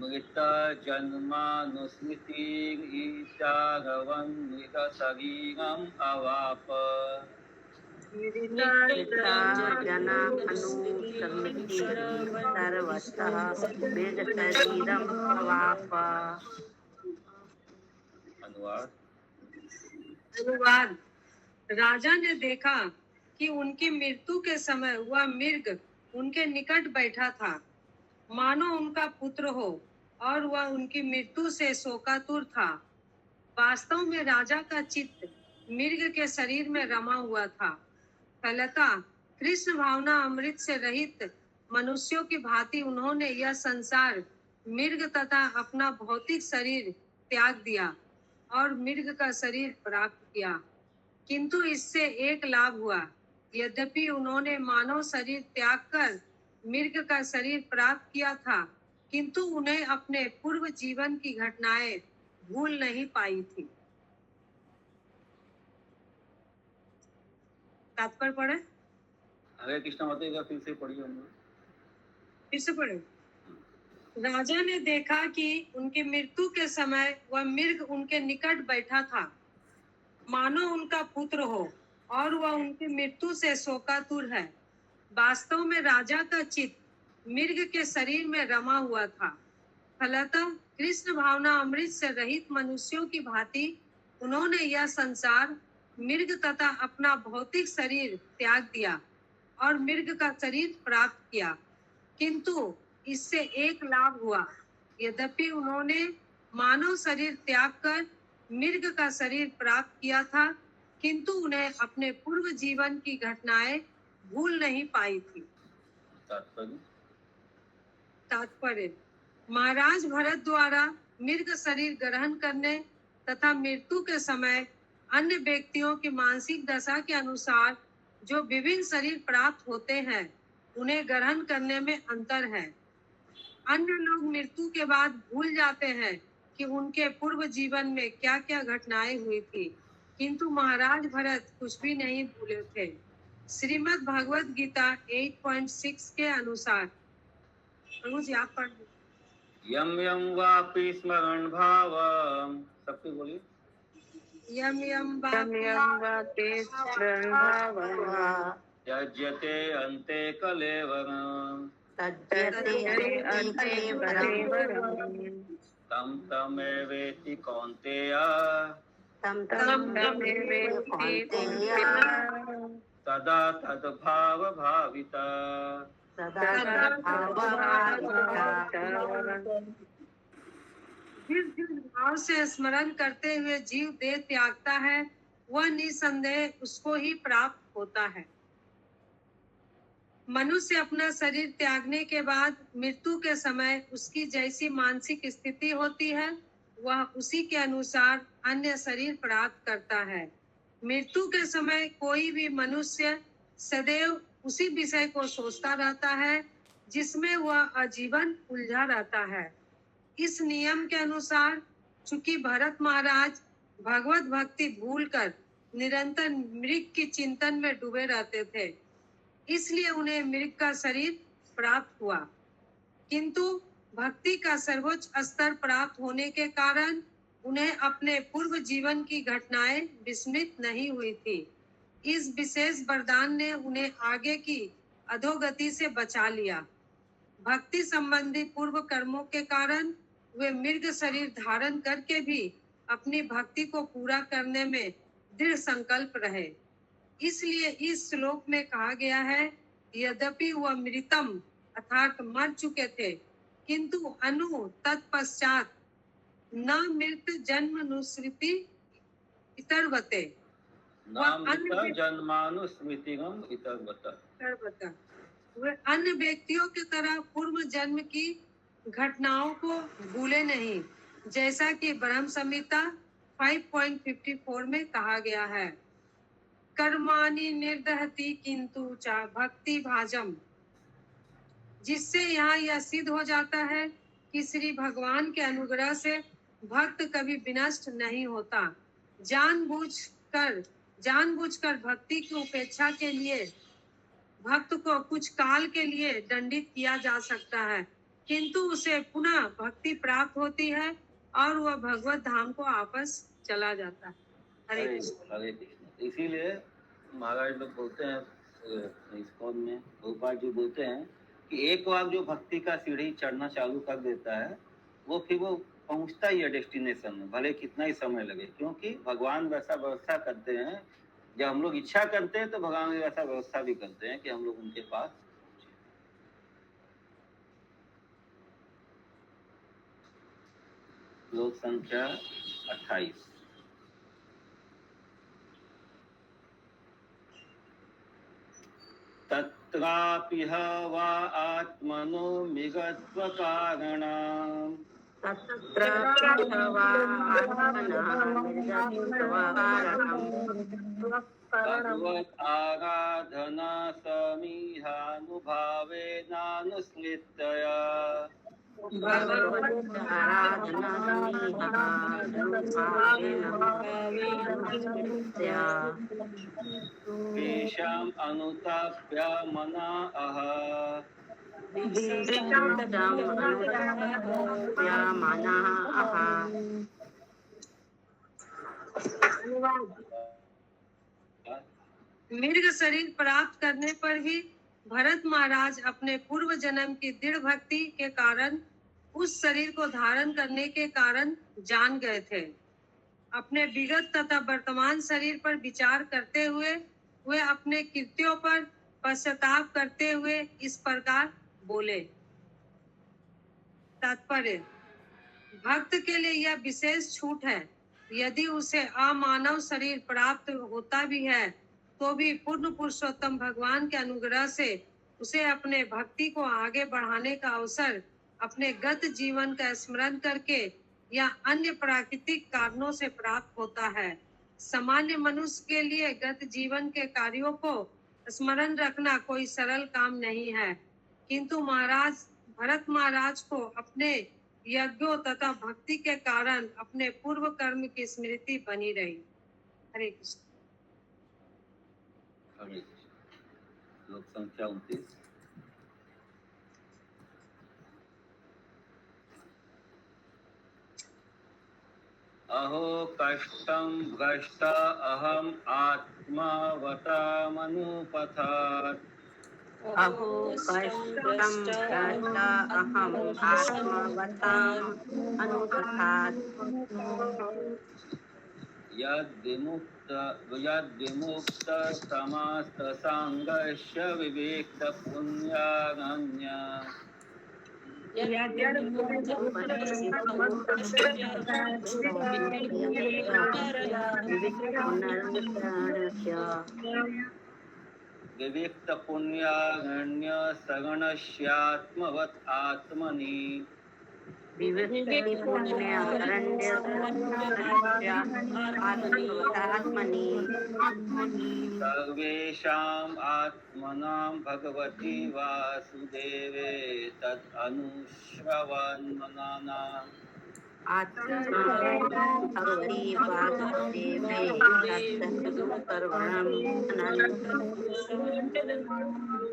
मृता जन्मानुस्मृतिर्ईशागवन् मृगशरीरम् अवाप
मृता जनानुसम्मिति सर्वतः मृगशरीरम् अवाप।
अनुवाद। राजा ने देखा कि उनकी मृत्यु के समय वह मृग उनके निकट बैठा था, मानो उनका पुत्र हो, और वह उनकी मृत्यु से शोकातुर था। वास्तव में राजा का चित्त मृग के शरीर में रमा हुआ था। फलतः कृष्ण भावना अमृत से रहित मनुष्यों की भांति उन्होंने यह संसार मृग तथा अपना भौतिक शरीर त्याग दिया और मृग का शरीर प्राप्त किया। किंतु इससे एक लाभ हुआ, यद्यपि उन्होंने मानव शरीर त्याग कर मृग का शरीर प्राप्त किया था, किंतु उन्हें अपने पूर्व जीवन की घटनाएं भूल नहीं पाई थी। तात्पर्य पढ़े?
हरे कृष्ण माता फिर से पढ़िए।
फिर से पढ़े। राजा ने देखा कि उनकी मृत्यु के समय वह मृग उनके निकट बैठा था, मानो उनका पुत्र हो, और वह उनकी मृत्यु से शोकातुर है। वास्तव में राजा का चित्त मृग के शरीर में रमा हुआ था। फलतः कृष्ण भावना अमृत से रहित मनुष्यों की भांति उन्होंने यह संसार मृग तथा अपना भौतिक शरीर त्याग दिया और मृग का शरीर प्राप्त किया। किंतु इससे एक लाभ हुआ, यद्यपि उन्होंने मानव शरीर त्याग कर मृग का शरीर प्राप्त किया था, किंतु उन्हें अपने पूर्व जीवन की घटनाएं भूल नहीं पाई थी। तात्पर्य। महाराज भरत द्वारा मृग शरीर ग्रहण करने तथा मृत्यु के समय अन्य व्यक्तियों की मानसिक दशा के अनुसार जो विभिन्न शरीर प्राप्त होते हैं, उन्हें ग्रहण करने में अंतर है। अन्य लोग मृत्यु के बाद भूल जाते हैं कि उनके पूर्व जीवन में क्या क्या घटनाएं हुई थी, किंतु महाराज भरत कुछ भी नहीं भूले थे। श्रीमद् भगवत गीता 8.6 के अनुसार। प्रभु जी आप पढ़।
यम यम वापि स्मरण भावम, सबसे बोलिए।
यम यम
वापि स्मरण भावः
त्यज्यते अन्ते कलेवरम्
तज्जते अन्ते कलेवरम्
तं तमेवेति कौन्तेय
तं तमेवेति कौन्तेय
तदा तद्भाव भाविता।
जिस जिस भाव से स्मरण करते हुए जीव देह त्यागता है, वह निसंदेह उसको ही प्राप्त होता है। मनुष्य अपना शरीर त्यागने के बाद मृत्यु के समय उसकी जैसी मानसिक स्थिति होती है, वह उसी के अनुसार अन्य शरीर प्राप्त करता है। मृत्यु के समय कोई भी मनुष्य सदैव उसी विषय को सोचता रहता है जिसमें वह आजीवन उलझा रहता है। इस नियम के अनुसार चूंकि भरत महाराज भगवत भक्ति भूलकर निरंतर मृग की चिंतन में डूबे रहते थे, इसलिए उन्हें मृग का शरीर प्राप्त हुआ। किंतु भक्ति का सर्वोच्च स्तर प्राप्त होने के कारण उन्हें अपने पूर्व जीवन की घटनाएं विस्मृत नहीं हुई थी। इस विशेष वरदान ने उन्हें आगे की अधोगति से बचा लिया। भक्ति संबंधी पूर्व कर्मों के कारण वे मृग शरीर धारण करके भी अपनी भक्ति को पूरा करने में दृढ़ संकल्प रहे। इसलिए इस श्लोक में कहा गया है, यद्यपि वह मृतम अर्थात मर चुके थे, किंतु अनु तत्पश्चात न मृत जन्मनुस्मृति इतरवते,
जन्मानुस्मृतिगम इतरवत,
वे अन्य व्यक्तियों की तरह पूर्व जन्म की घटनाओं को भूले नहीं, जैसा कि ब्रह्म संहिता 5.54 में कहा गया है। कर्माणि निर्दहति किंतु चा भक्ति भाजम, जिससे यहाँ यह सिद्ध हो जाता है कि श्री भगवान के अनुग्रह से भक्त कभी विनष्ट नहीं होता। जानबूझकर भक्ति की उपेक्षा के लिए भक्त को कुछ काल के लिए दंडित किया जा सकता है, किंतु उसे पुनः भक्ति प्राप्त होती है और वह भगवत धाम को वापस चला जाता है। हरे कृष्ण।
हरे कृष्ण। इसीलिए महाराज लोग बोलते हैं, इस्कॉन में गोपाल जी बोलते हैं कि एक बार जो भक्ति का सीढ़ी चढ़ना चालू कर देता है, वो फिर वो पहुंचता ही है डेस्टिनेशन में, भले कितना ही समय लगे, क्योंकि भगवान वैसा व्यवस्था करते हैं। जब हम लोग इच्छा करते हैं तो भगवान वैसा व्यवस्था भी करते हैं कि हम लोग उनके पास। श्लोक संख्या 28। तत्रापि वा आत्मनो मिगत्व कारणम् भगवत् आराधना समीहानुभावेनानुस्मृत्या तेषाम् अनुताप्य मना अह
मृग शरीर प्राप्त करने पर ही भरत महाराज अपने पूर्व जन्म की दृढ़ भक्ति के कारण उस शरीर को धारण करने के कारण जान गए थे। अपने विगत तथा वर्तमान शरीर पर विचार करते हुए वे अपने कृत्यों पर पश्चाताप करते हुए इस प्रकार बोले। तात्पर्य, भक्त के लिए यह विशेष छूट है। यदि उसे अमानव शरीर प्राप्त होता भी है तो भी पूर्ण पुरुषोत्तम भगवान के अनुग्रह से उसे अपने भक्ति को आगे बढ़ाने का अवसर अपने गत जीवन का स्मरण करके या अन्य प्राकृतिक कारणों से प्राप्त होता है। सामान्य मनुष्य के लिए गत जीवन के कार्यों को स्मरण रखना कोई सरल काम नहीं है, किंतु भरत महाराज को अपने यज्ञों तथा भक्ति के कारण अपने पूर्व कर्म की स्मृति बनी रही। हरे कृष्ण।
हरे कृष्ण। श्लोक संख्या 29। अहो कष्टं भ्रष्ट अहम आत्मावतामनुपथात्
अहो कष्टं भ्रष्ट अहम् आत्मवताम् अनुपथात्
यद्विमुक्त समास्तसाङ्गस्य विवेक्त पुण्यागम्य विविक्त पुण्यागण्य सगणस्यात्मवत् आत्मनि सर्वेषाम् आत्मनां भगवति वासुदेवे तत् अनुश्रवन्मनानाम्
भगवती वासुदेवे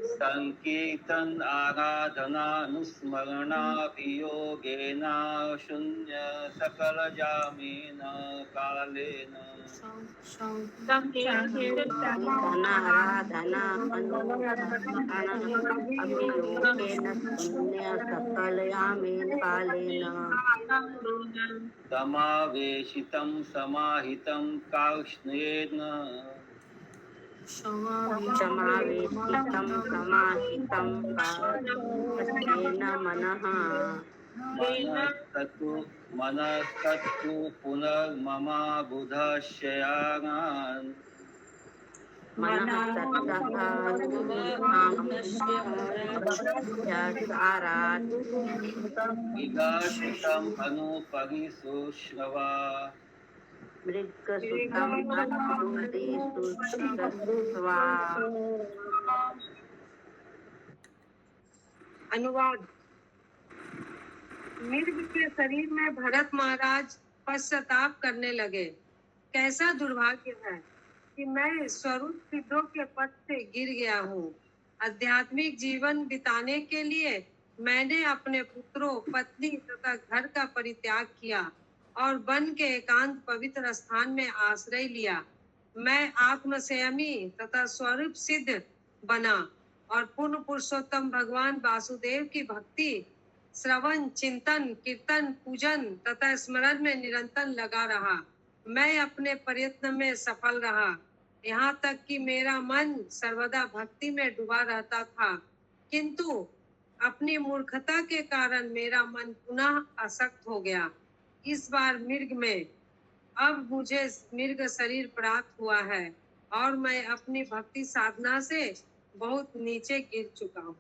संकीर्तन आराधनानुस्मरणाभियोगेन शून्य सकल जामेन कालेन
धनाराधना अभियोगेन शून्य सकलयामेन कालेन
समावेशितं समाहितं कार्ष्णेन
समावेशितं समाहितं काष्ठेन मनः
मनस्तत्तु पुनर्ममा बुधश्चयानान्
मनःसारात्
विगाशितं अनुपरिसुश्रवा
मृगसुतं अनुदेशुश्रवा।
अनुवाद। मिर्ग के शरीर में भरत महाराज पश्चाताप करने लगे। कैसा दुर्भाग्य है कि मैं स्वरूप सिद्धों के पद से गिर गया हूँ। आध्यात्मिक जीवन बिताने के लिए मैंने अपने पुत्रों, पत्नी तथा घर का परित्याग किया और वन के एकांत पवित्र स्थान में आश्रय लिया। मैं आत्मसंयमी तथा स्वरूप सिद्ध बना और पूर्ण पुरुषोत्तम भगवान वासुदेव की भक्ति, श्रवण, चिंतन, कीर्तन, पूजन तथा स्मरण में निरंतर लगा रहा। मैं अपने प्रयत्न में सफल रहा, यहाँ तक कि मेरा मन सर्वदा भक्ति में डूबा रहता था, किंतु अपनी मूर्खता के कारण मेरा मन पुनः आसक्त हो गया। इस बार मिर्ग में अब मुझे मिर्ग शरीर प्राप्त हुआ है और मैं अपनी भक्ति साधना से बहुत नीचे गिर चुका हूँ।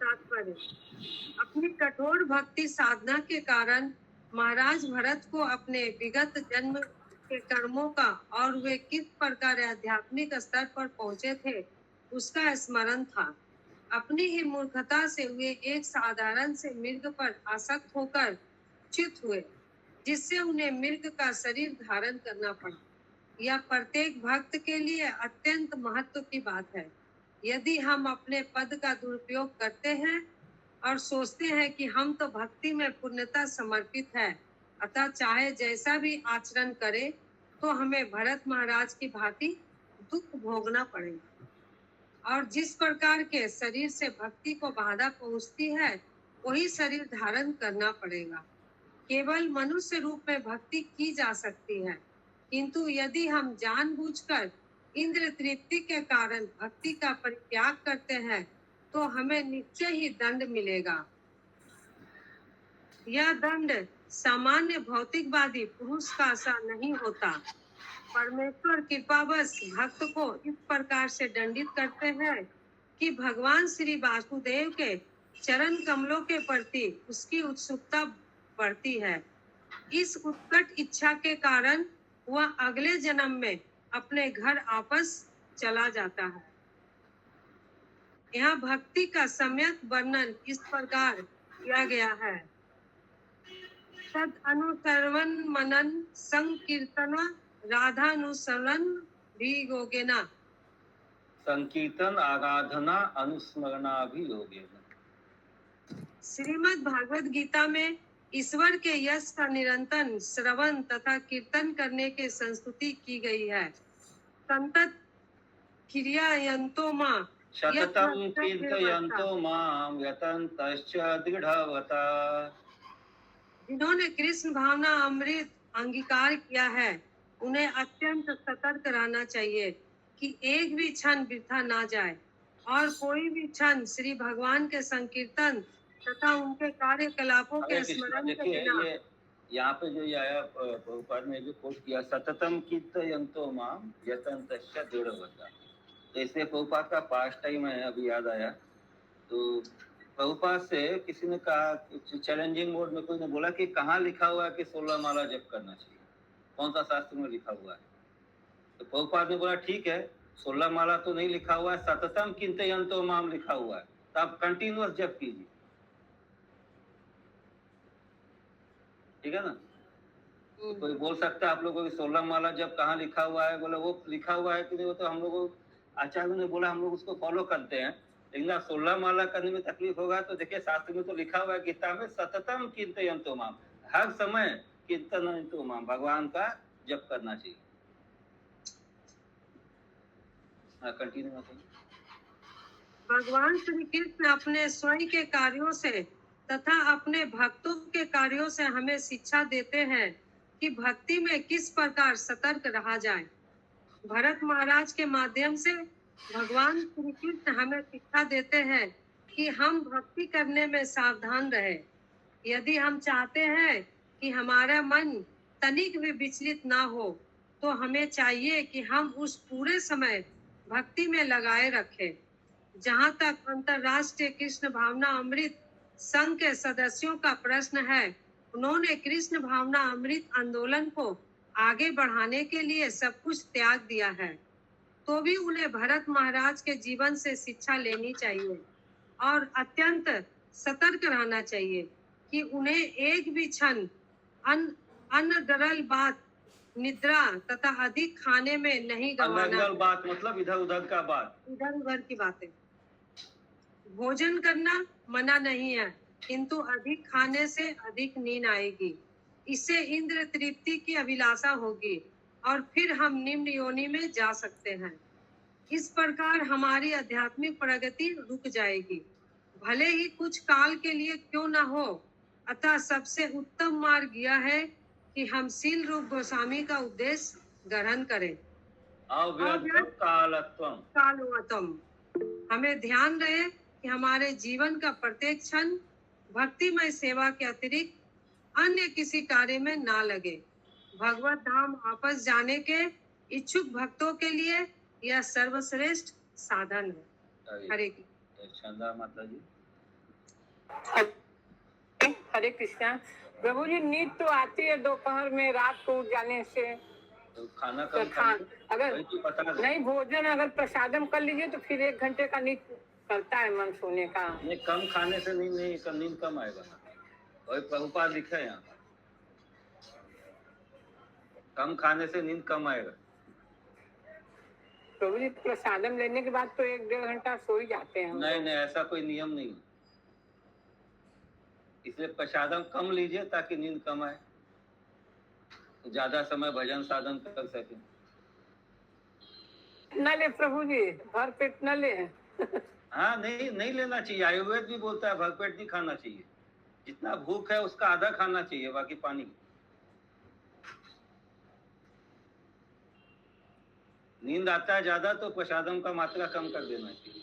तात्पर्य। अपनी कठोर भक्ति साधना के कारण महाराज भरत को अपने विगत जन्म के कर्मों का और वे किस प्रकार आध्यात्मिक स्तर पर पहुंचे थे उसका स्मरण था। अपनी ही मूर्खता से वे एक साधारण से मिर्ग पर आसक्त होकर चित हुए, जिससे उन्हें मिर्ग का शरीर धारण करना पड़ा। यह प्रत्येक भक्त के लिए अत्यंत महत्व की बात है। यदि हम अपने पद का दुरुपयोग करते हैं और सोचते हैं कि हम तो भक्ति में पूर्णता समर्पित है, अतः चाहे जैसा भी आचरण करें तो हमें भरत महाराज की भांति दुख भोगना पड़ेगा। और जिस प्रकार के शरीर से भक्ति को बाधा पहुंचती है वही शरीर धारण करना पड़ेगा। केवल मनुष्य रूप में भक्ति की जा सकती है, किंतु यदि हम जानबूझकर इंद्र तृप्ति के कारण भक्ति का परित्याग करते हैं तो हमें निश्चय ही दंड मिलेगा। यह दंड सामान्य भौतिकवादी पुरुष का सा नहीं होता। परमेश्वर कृपावश भक्त को इस प्रकार से दंडित करते हैं कि भगवान श्री वासुदेव के चरण कमलों के प्रति उसकी उत्सुकता बढ़ती है। इस उत्कट इच्छा के कारण वह अगले जन्म में अपने घर वापस चला जाता है। यहाँ भक्ति का सम्यक वर्णन इस प्रकार किया गया है। तद अनुसरवन मनन संकीर्तन राधानुसरण भी योगेना।
संकीर्तन आराधना अनुस्मरणा भी योगेना।
श्रीमद् भागवत गीता में ईश्वर के यश का निरंतर श्रवण तथा कीर्तन करने की संस्तुति की गई है। संतत क्रियायन्तो मां
शततं कीर्तयन्तो मां यतन्तश्च दृढवता।
जिन्होंने कृष्ण भावना अमृत अंगीकार किया है उन्हें अत्यंत सतर्क रहना चाहिए कि एक भी क्षण वृथा ना जाए और कोई भी क्षण श्री भगवान के संकीर्तन तथा उनके कार्यकलापों के स्मरण के बिना।
यहाँ पे जो ये आया प्रभुपाद ने जो कोट किया, सततम कीर्तयन्तो मां यतन्तश्च दृढवता, जैसे प्रभुपाद का पास्ट टाइम है, अभी याद आया। तो प्रभुपाद से किसी ने कहा, चैलेंजिंग मोड में कोई ने बोला कि कहाँ लिखा हुआ है कि 16 माला जप करना चाहिए, कौन सा शास्त्र में लिखा हुआ है। तो प्रभुपाद ने बोला ठीक है, 16 माला तो नहीं लिखा हुआ है, सततम कीर्तयन्तो माम लिखा हुआ है, तो आप कंटिन्यूअस जप कीजिए, ठीक है ना। कोई बोल सकता है आप लोगों की 16 माला जब कहाँ लिखा हुआ है, बोले वो लिखा हुआ है कि नहीं, वो तो हम लोग आचार्यों ने बोला हम लोग उसको फॉलो करते हैं, लेकिन आप 16 माला करने में तकलीफ होगा तो देखिए शास्त्र में तो लिखा हुआ है गीता में, सततम कीर्तयन्तो माम, हर समय कीर्तयन्तो माम, भगवान का जप करना चाहिए। कंटिन्यू।
भगवान श्री कृष्ण अपने स्वयं के कार्यों से तथा अपने भक्तों के कार्यों से हमें शिक्षा देते हैं कि भक्ति में किस प्रकार सतर्क रहा जाए। भरत महाराज के माध्यम से भगवान श्री कृष्ण हमें शिक्षा देते हैं कि हम भक्ति करने में सावधान रहे। यदि हम चाहते हैं कि हमारा मन तनिक भी विचलित ना हो, तो हमें चाहिए कि हम उस पूरे समय भक्ति में लगाए रखें। जहाँ तक अंतर्राष्ट्रीय कृष्ण भावना अमृत संघ के सदस्यों का प्रश्न है, उन्होंने कृष्ण भावना अमृत आंदोलन को आगे बढ़ाने के लिए सब कुछ त्याग दिया है, तो भी उन्हें भरत महाराज के जीवन से शिक्षा लेनी चाहिए और अत्यंत सतर्क रहना चाहिए कि उन्हें एक भी क्षण अन्न गरल बात, निद्रा तथा अधिक खाने में नहीं गंवाना।
बात मतलब इधर उधर का बात,
इधर उधर की बातें। भोजन करना मना नहीं है, किंतु अधिक खाने से अधिक नींद आएगी। इससे इंद्र तृप्ति की अभिलाषा होगी और फिर हम निम्न योनि में जा सकते हैं। इस प्रकार हमारी आध्यात्मिक प्रगति रुक जाएगी, भले ही कुछ काल के लिए क्यों न हो। अतः सबसे उत्तम मार्ग यह है कि हम शील रूप गोस्वामी का उपदेश ग्रहण करें। कालवतम। हमें ध्यान रहे कि हमारे जीवन का प्रत्येक क्षण भक्तिमय सेवा के अतिरिक्त अन्य किसी कार्य में ना लगे। भगवत धाम वापस जाने के इच्छुक भक्तों के लिए यह सर्वश्रेष्ठ साधन है। हरे
कृष्णा माता जी।
हरे कृष्णा। प्रभु जी, नींद तो आती है दोपहर में, रात को उठ जाने से।
तो खाना कम
अगर नहीं भोजन अगर प्रसादम कर लीजिए तो फिर 1 घंटे का नींद करता है मन सोने का।
नहीं, कम खाने से नींद कम आएगा। वही प्रभुपाद लिखा है यहाँ, कम खाने से नींद कम आएगा।
प्रभु जी, प्रसादम लेने के बाद तो 1-1.5 घंटा सो ही जाते हैं।
नहीं, ऐसा कोई नियम नहीं, इसलिए प्रसादम कम लीजिए ताकि नींद कम आए, तो ज्यादा समय भजन साधन कर सके।
न ले प्रभु जी, भर पेट न ले।
हाँ, नहीं लेना चाहिए। आयुर्वेद भी बोलता है भरपेट नहीं खाना चाहिए, जितना भूख है उसका आधा खाना चाहिए, बाकी पानी। नींद आता है ज्यादा तो प्रसादम का मात्रा कम कर देना चाहिए,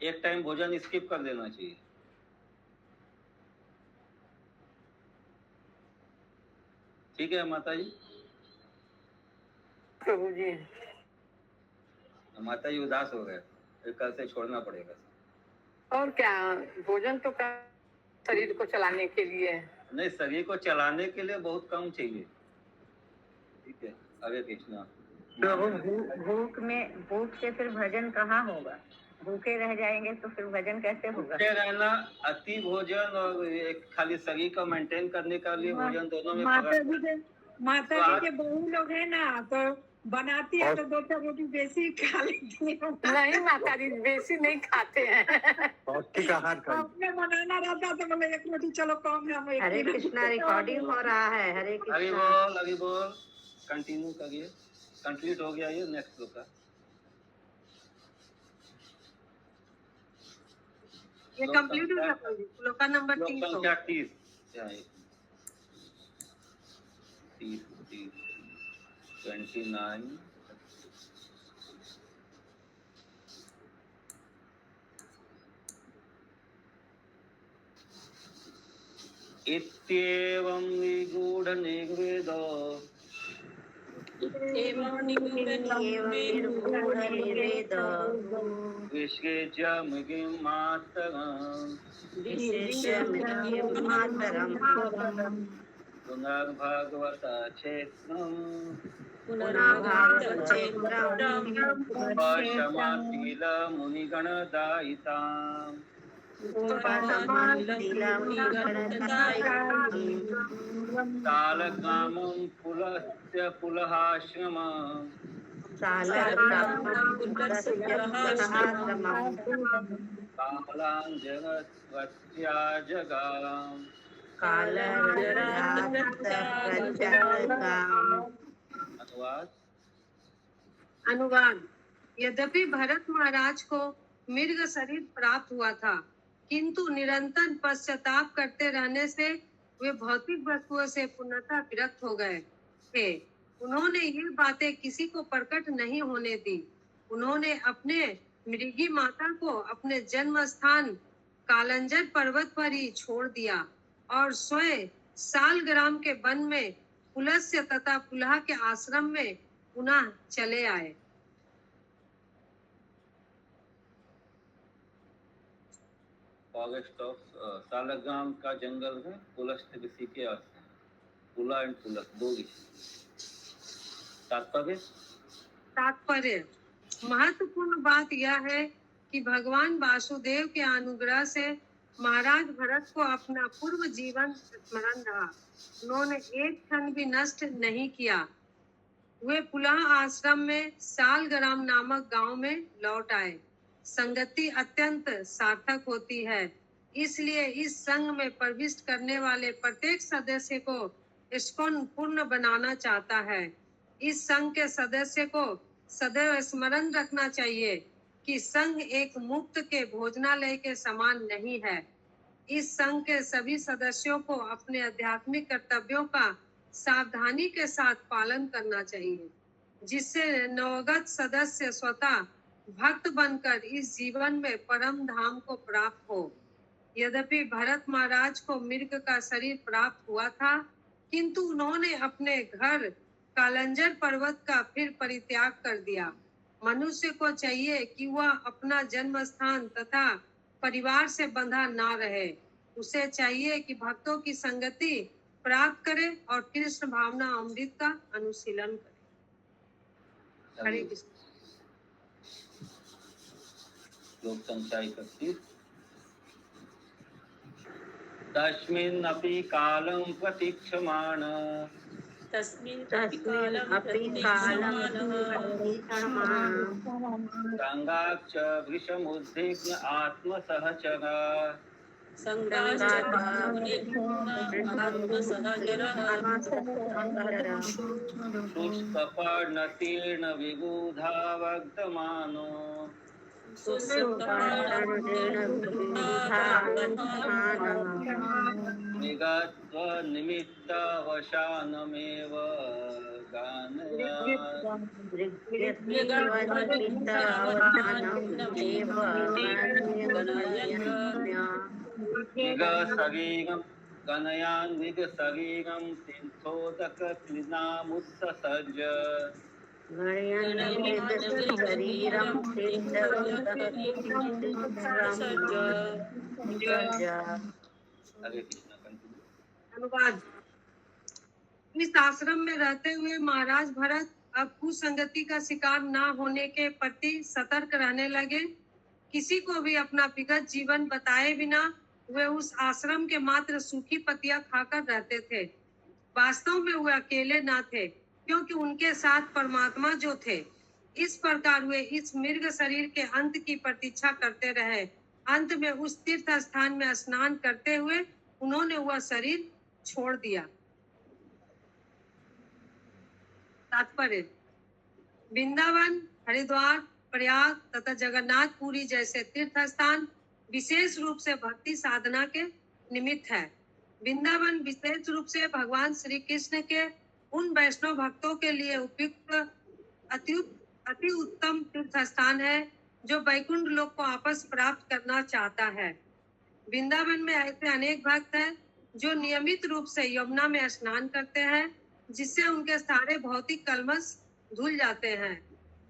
एक टाइम भोजन स्किप कर देना चाहिए। ठीक है माता जी।
प्रभु जी,
माता जी उदास हो गए, फिर कल से छोड़ना पड़ेगा।
और क्या, भोजन तो शरीर को चलाने के लिए।
नहीं, शरीर को चलाने के लिए बहुत कम चाहिए। ठीक है, हरे कृष्णा।
भूख से फिर भजन कहाँ होगा? भूखे रह जाएंगे तो फिर भजन कैसे होगा?
भूखे रहना, अति भोजन और एक खाली शरीर को मेंटेन करने के लिए भोजन, दोनों में
माता जी के बहू लोग है ना, तो बनाती है तो 2 रोटी बेसी खा लेती है।
नहीं माता जी, बेसी नहीं खाते हैं।
पौष्टिक आहार
अपने बनाना रहता तो बोले 1 रोटी चलो कम है।
हरे कृष्णा, रिकॉर्डिंग हो रहा है। हरे कृष्णा।
हरि बोल। कंटिन्यू करिए, कंप्लीट हो गया ये नेक्स्ट श्लोक का।
ये कंप्लीट हो गया श्लोक नंबर 30।
29। इत्येवं निगूढ़ निर्वेद विशेषमगिं मातरम् पुनर्भगवता क्षेत्रम् पश्यमाखिल मुनिगणदायिताम् तालग्रामं पुलस्य पुलहाश्रमं कालां जगत्वत्या जगाम। अनुवाद।
अनुवाद। यद्यपि भरत महाराज को मृग शरीर प्राप्त हुआ था, किंतु निरंतर पश्चाताप करते रहने से वे भौतिक वस्तुओं से पूर्णतः विरक्त हो गए थे। उन्होंने ये बातें किसी को प्रकट नहीं होने दी। उन्होंने अपने मृगी माता को अपने जन्म स्थान कालंजर पर्वत पर ही छोड़ दिया और स्वयं सालग्राम के वन में पुलस्त्य तथा पुलह के आश्रम में पुनः चले आए।
फॉरेस्ट ऑफ सालग्राम का जंगल है पुलस्त्य ऋषि के आश्रम। पुला एंड पुलस दो ऋषि।
तात्पर्य महत्वपूर्ण बात यह है कि भगवान वासुदेव के अनुग्रह से महाराज भरत को अपना पूर्व जीवन स्मरण रहा। उन्होंने एक क्षण भी नष्ट नहीं किया। वे पुनः आश्रम में सालग्राम नामक गांव में लौट आए। संगति अत्यंत सार्थक होती है, इसलिए इस संघ में प्रविष्ट करने वाले प्रत्येक सदस्य को इसको पूर्ण बनाना चाहता है। इस संघ के सदस्य को सदैव स्मरण रखना चाहिए कि संघ एक मुक्त के भोजनालय के समान नहीं है। इस संघ के सभी सदस्यों को अपने आध्यात्मिक कर्तव्यों का सावधानी के साथ पालन करना चाहिए, जिससे नवगत सदस्य स्वतः भक्त बनकर इस जीवन में परम धाम को प्राप्त हो। यद्यपि भरत महाराज को मृग का शरीर प्राप्त हुआ था, किंतु उन्होंने अपने घर कालंजर पर्वत का फिर परित्याग कर दिया। मनुष्य को चाहिए कि वह अपना जन्म स्थान तथा परिवार से बंधा ना रहे। उसे चाहिए कि भक्तों की संगति प्राप्त करे और कृष्ण भावना अमृत का अनुशीलन करे। हरे कृष्ण।
श्लोक संख्या 31। तस्मिन्नपि कालं प्रतीक्षमाण गंगाक्ष वृषमुद्विग्न आत्मसहचरा शुष्कपर्णतीर्ण विगूधावग्धमानो मृगत्वनिमित्तावसानमेव मृगशरीरं गणयान् मृगशरीरं तीर्थोदकक्लिनामुत्ससर्ज
अनुवाद। इस आश्रम में रहते हुए महाराज भरत अब कुसंगति का शिकार न होने के प्रति सतर्क रहने लगे। किसी को भी अपना विगत जीवन बताए बिना वे उस आश्रम के मात्र सूखी पत्तियां खाकर रहते थे। वास्तव में वे अकेले न थे, क्योंकि उनके साथ परमात्मा जो थे। इस प्रकार वे इस मृग शरीर के अंत की प्रतीक्षा करते रहे। अंत में उस तीर्थ स्थान में स्नान करते हुए उन्होंने वह शरीर छोड़ दिया। तात्पर्य वृंदावन, हरिद्वार, प्रयाग तथा जगन्नाथपुरी जैसे तीर्थ स्थान विशेष रूप से भक्ति साधना के निमित्त है। वृंदावन विशेष रूप से भगवान श्री कृष्ण के उन वैष्णव भक्तों के लिए उपयुक्त अति उत्तम तीर्थ स्थान है जो वैकुंठ लोक को वापस प्राप्त करना चाहता है। वृंदावन में ऐसे अनेक भक्त हैं जो नियमित रूप से यमुना में स्नान करते हैं, जिससे उनके सारे भौतिक कलमश धुल जाते हैं।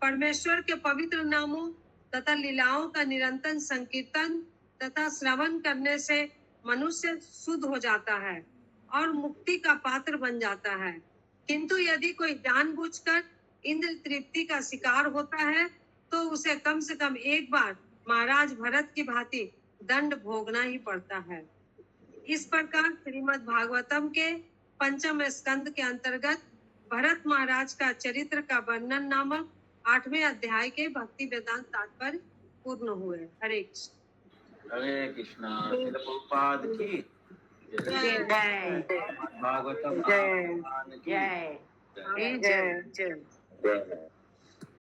परमेश्वर के पवित्र नामों तथा लीलाओं का निरंतर संकीर्तन तथा श्रवण करने से मनुष्य शुद्ध हो जाता है और मुक्ति का पात्र बन जाता है। किंतु यदि कोई जानबूझकर इंद्र तृप्ति का शिकार होता है तो उसे कम से कम एक बार महाराज भरत की भांति दंड भोगना ही पड़ता है। इस प्रकार श्रीमद् भागवतम के पंचम स्कंद के अंतर्गत भरत महाराज का चरित्र का वर्णन नामक 8वें अध्याय के भक्ति वेदांत तात्पर्य पूर्ण हुए। हरे कृष्ण।
हरे कृष्णा। श्रील प्रभुपाद की
जय
भागवतम
जय
भगवान की
जय
जय।
जय जय।
जय।